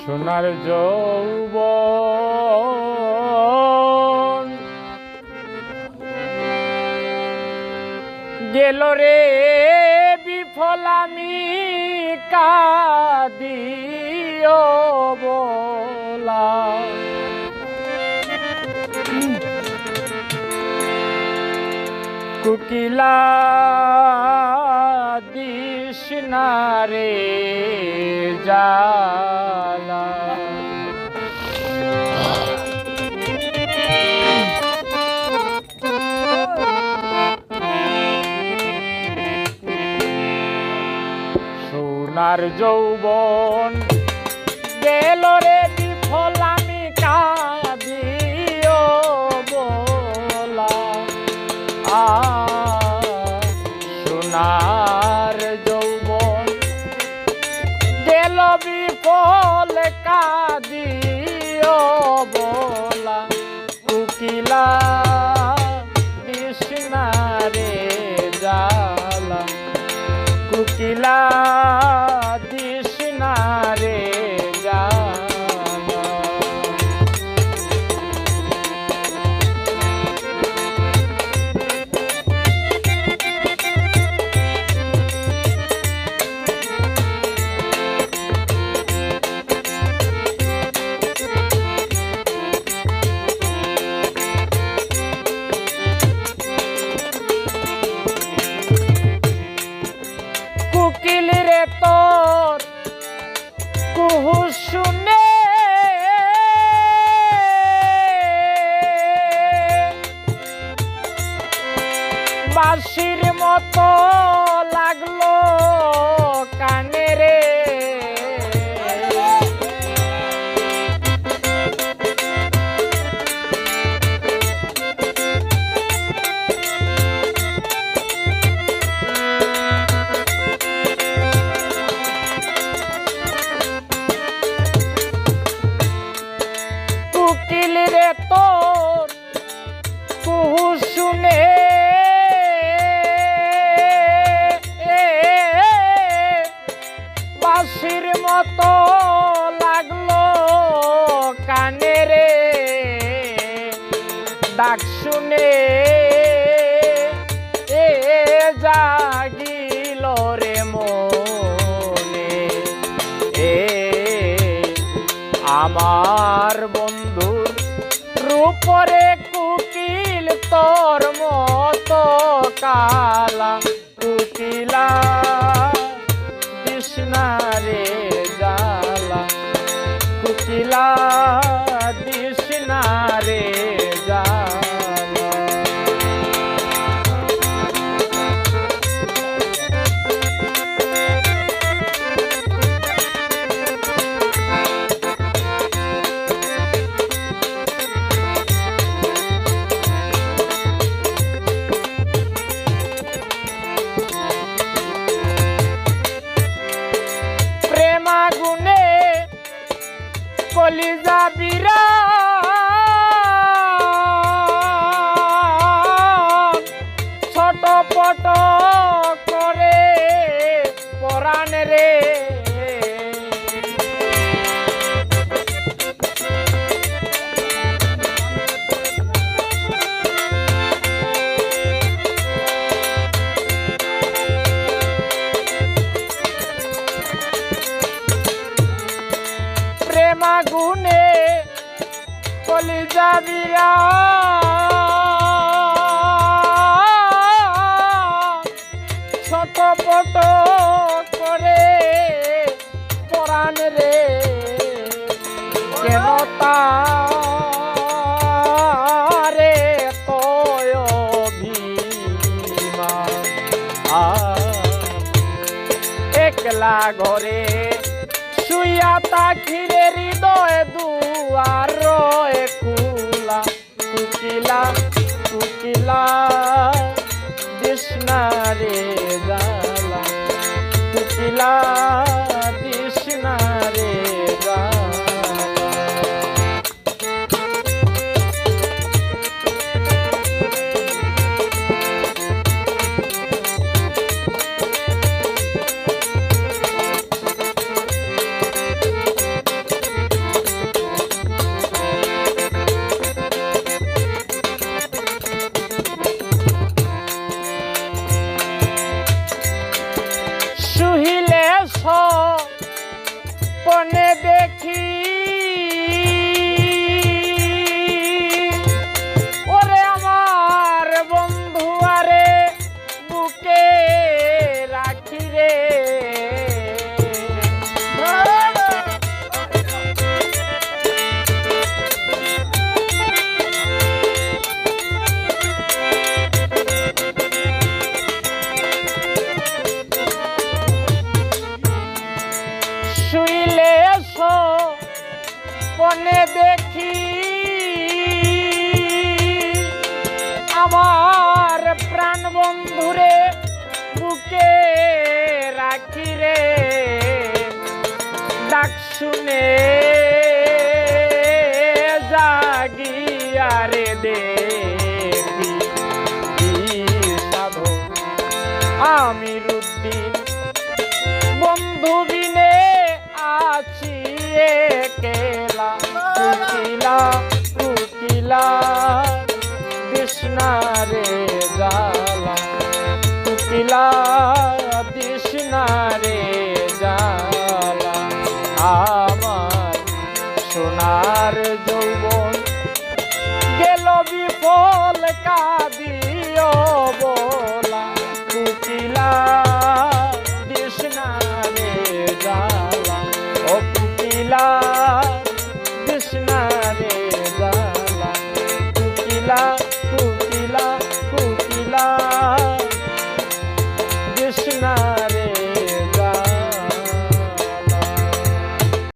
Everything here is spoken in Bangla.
সোনার যৌবন গেল রে বিফল আমি কাঁদিও বলা কুকিলা দিস না রে জালা সোনার যৌবন গেল রে বিফল আমি কাঁদিও বলা সোনার যৌবন গেল বিফল কাঁদিও বলা কুকিলা দিস না রে জালা কুকিলা দিস না রে জালা কুকিল রে তোর কুহু শুনে বাঁশির মতো লাগলো কানে রে কুকিল রে তোর কুহু শুনে বাঁশির মতো লাগলো কানে রে ডাক শুনে জাগিল রে মনে আমার বন্ধুর রূপরে কুকিল তোর মতো কালা কুকিলা দিস না রে জালা কুকিলা দিস না রে জালা প্রেমাগুনে কলিজা বিরা ছটপট করে পরাণ রে প্রেমাগুনে কলিজা বিরা ছটপট করে পরাণ রে কেন তারে তয় অভিমান একলা ঘরে শুইয়া তাকিরে হৃদয় দুয়ার কুলা কুকিলা কুকিলা দিস না রে জালা কুকিলা দিস না রে জালা শুইলে পনে দেখি আমার প্রাণ বন্ধুরে বুকে রাখি রে ডাক শুনে জাগিয়া রে দেখি সাধু আমিরুদ্দিন বন্ধু বিনে আছি একলা কুকিলা কুকিলা কৃষ্ণারে জালা কুকিলা কৃষ্ণারে জালা আমার সোনার যৌবন গেল বিফল কাঁদিও বলা কুকিলা কৃষ্ণারে জালা ও কুকিলা